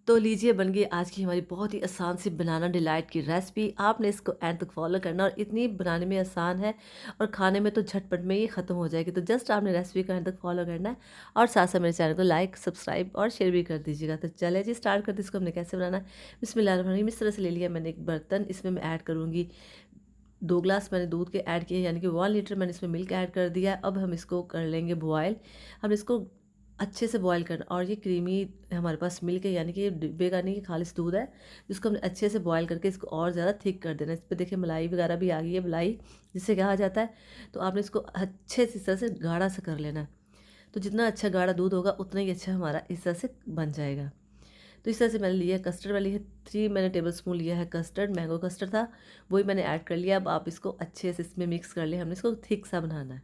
तो लीजिए बन गई आज की हमारी बहुत ही आसान सी बनाना डिलाइट की रेसिपी। आपने इसको एंड तक फॉलो करना और इतनी बनाने में आसान है और खाने में तो झटपट में ही ख़त्म हो जाएगी। तो जस्ट आपने रेसिपी को एंड तक फॉलो करना है और साथ साथ मेरे चैनल को लाइक सब्सक्राइब और शेयर भी कर दीजिएगा। तो चले जी स्टार्ट करते इसको हमने कैसे बनाना है। बिस्मिल्लाहिर्रहमानिर्रहीम। इस तरह से ले लिया मैंने एक बर्तन, इसमें मैं ऐड करूँगी 2 ग्लास मैंने दूध के ऐड किए, यानी कि 1 लीटर मैंने इसमें मिल्क ऐड कर दिया है। अब हम इसको कर लेंगे बॉयल। हम इसको अच्छे से बॉयल करना और ये क्रीमी हमारे पास मिल्क है, यानी कि ये डिब्बे का नहीं, खालिस दूध है जिसको हमने अच्छे से बॉयल करके इसको और ज़्यादा थिक कर देना है। इस पर देखिए मलाई वगैरह भी आ गई है, मलाई जिसे कहा जाता है। तो आपने इसको अच्छे से इस तरह से गाढ़ा सा कर लेना है। तो जितना अच्छा गाढ़ा दूध होगा उतना ही अच्छा हमारा इस तरह से बन जाएगा। तो इस तरह से मैंने लिया कस्टर्ड वाली है, 3 मैंने टेबल स्पून लिया है कस्टर्ड, मैंगो कस्टर्ड था, वही मैंने ऐड कर लिया। अब आप इसको अच्छे से इसमें मिक्स कर लें। हमने इसको थिक सा बनाना है,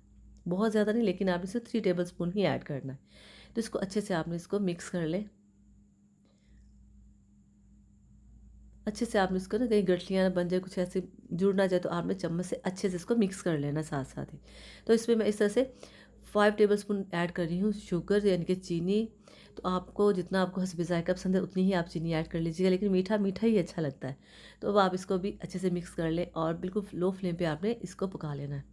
बहुत ज़्यादा नहीं, लेकिन आप इसे 3 टेबल स्पून ही ऐड करना है। तो इसको अच्छे से आपने इसको मिक्स कर लें। अच्छे से आपने इसको ना कहीं गठलियाँ ना बन जाए, कुछ ऐसे जुड़ ना जाए, तो आपने चम्मच से अच्छे से इसको मिक्स कर लेना साथ साथ ही। तो इसमें मैं इस तरह से 5 टेबल स्पून ऐड कर रही हूँ शुगर, यानी कि चीनी। तो आपको जितना आपको हस्बे ज़ायक़ा पसंद है उतनी ही आप चीनी ऐड कर लीजिएगा, लेकिन मीठा मीठा ही अच्छा लगता है। तो अब आप इसको भी अच्छे से मिक्स कर लें और बिल्कुल लो फ्लेम पे आपने इसको पका लेना है।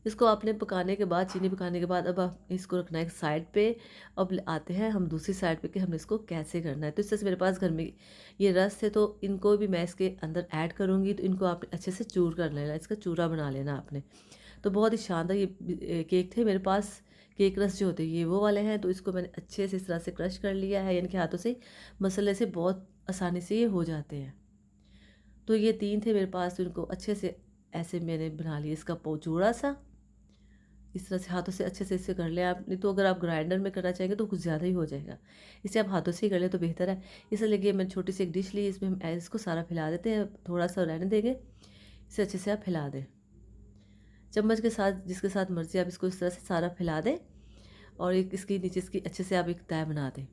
इसको आपने पकाने के बाद, चीनी पकाने के बाद, अब आप इसको रखना है एक साइड पे। अब आते हैं हम दूसरी साइड पे कि हमने इसको कैसे करना है। तो इस तरह से मेरे पास घर में ये रस थे, तो इनको भी मैं इसके अंदर ऐड करूँगी। तो इनको आपने अच्छे से चूर कर लेना, इसका चूरा बना लेना आपने। तो बहुत ही शानदार ये केक थे मेरे पास। केक रस जो होते हैं ये वो वाले हैं। तो इसको मैंने अच्छे से इस तरह से क्रश कर लिया है, यानी कि हाथों से मसलने से बहुत आसानी से ये हो जाते हैं। तो ये 3 थे मेरे पास, तो इनको अच्छे से ऐसे मैंने बना लिया इसका चूड़ा सा। इस तरह से हाथों से अच्छे से इसे कर लें आप, नहीं तो अगर आप ग्राइंडर में करना चाहेंगे तो कुछ ज़्यादा ही हो जाएगा। इसे आप हाथों से ही कर लें तो बेहतर है। इसलिए मैंने छोटी सी एक डिश ली, इसमें हम इसको सारा फैला देते हैं, थोड़ा सा रहने देंगे। इसे अच्छे से आप फैला दें चम्मच के साथ, जिसके साथ मर्जी आप इसको इस तरह से सारा फैला दें। और एक इसकी नीचे इसकी अच्छे से आप एक तय बना दें।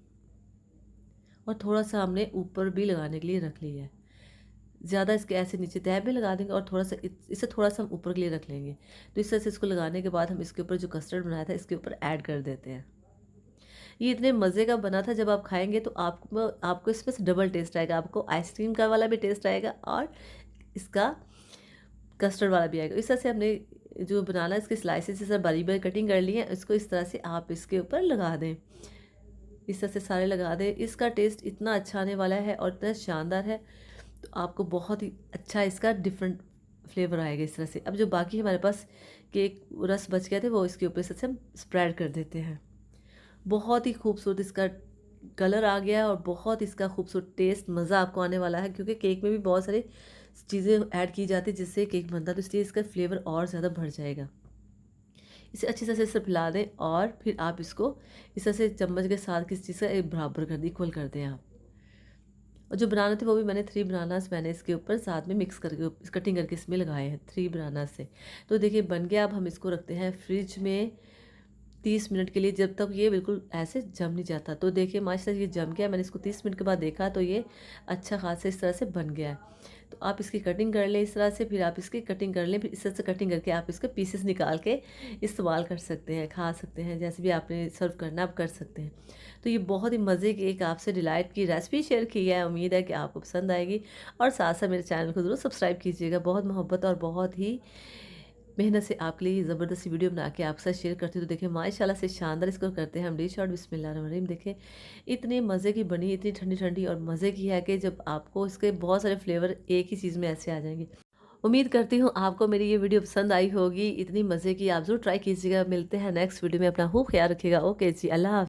और थोड़ा सा हमने ऊपर भी लगाने के लिए रख लिया है। ज़्यादा इसके ऐसे नीचे तह भी लगा देंगे और थोड़ा सा इसे थोड़ा सा हम ऊपर के लिए रख लेंगे। तो इस तरह से इसको लगाने के बाद हम इसके ऊपर जो कस्टर्ड बनाया था इसके ऊपर ऐड कर देते हैं। ये इतने मज़े का बना था, जब आप खाएंगे तो आपको आपको इसमें से डबल टेस्ट आएगा। आपको आइसक्रीम का वाला भी टेस्ट आएगा और इसका कस्टर्ड वाला भी आएगा। इस तरह से हमने जो बनाना इसके स्लाइसेस से बारीक बारीक कटिंग कर ली है, इसको इस तरह से आप इसके ऊपर लगा दें। इस तरह से सारे लगा दें। इसका टेस्ट इतना अच्छा आने वाला है और इतना शानदार है, तो आपको बहुत ही अच्छा इसका डिफरेंट फ्लेवर आएगा इस तरह से। अब जो बाकी हमारे पास केक रस बच गए थे वो इसके ऊपर से हम स्प्रेड कर देते हैं। बहुत ही खूबसूरत इसका कलर आ गया है और बहुत इसका खूबसूरत टेस्ट मज़ा आपको आने वाला है, क्योंकि केक में भी बहुत सारी चीज़ें ऐड की जाती है जिससे केक बनता है, तो इसलिए इसका फ्लेवर और ज़्यादा बढ़ जाएगा। इसे अच्छी तरह से इसे फैला दें और फिर आप इसको इस तरह से चम्मच के साथ किसी चीज़ का एक बराबर कर दें, इक्वल कर दें आप। और जो बनाना थे वो भी मैंने 3 बनानास मैंने इसके ऊपर साथ में मिक्स करके कटिंग करके इसमें लगाए हैं 3 बनानास से। तो देखिए बन गया। अब हम इसको रखते हैं फ्रिज में 30 मिनट के लिए, जब तक ये बिल्कुल ऐसे जम नहीं जाता। तो देखिए माशाल्लाह ये जम गया। मैंने इसको 30 मिनट के बाद देखा तो ये अच्छा खासा इस तरह से बन गया है। तो आप इसकी कटिंग कर लें इस तरह से, फिर आप इसकी कटिंग कर लें, फिर इस तरह से कटिंग करके आप इसके पीसेस निकाल के इस्तेमाल कर सकते हैं, खा सकते हैं, जैसे भी आपने सर्व करना आप कर सकते हैं। तो ये बहुत ही मज़े की एक आपसे डिलाइट की रेसिपी शेयर की है। उम्मीद है कि आपको पसंद आएगी और साथ साथ मेरे चैनल को ज़रूर सब्सक्राइब कीजिएगा। बहुत मोहब्बत और बहुत ही मेहनत से आपके लिए ज़बरदस्त वीडियो बना के आपके साथ शेयर करती हूँ। तो देखिए माशाल्लाह से शानदार इसको करते हैं हम डिश और बिस्मिल्लाहिर्रहमानिर्रहीम। देखें इतनी मज़े की बनी, इतनी ठंडी ठंडी और मज़े की है कि जब आपको इसके बहुत सारे फ्लेवर एक ही चीज़ में ऐसे आ जाएंगे। उम्मीद करती हूँ आपको मेरी ये वीडियो पसंद आई होगी। इतनी मज़े की आप ज़रूर ट्राई कीजिएगा। मिलते हैं नेक्स्ट वीडियो में। अपना खूब ख्याल रखिएगा। ओके जी, अल्लाह हाफ़िज़।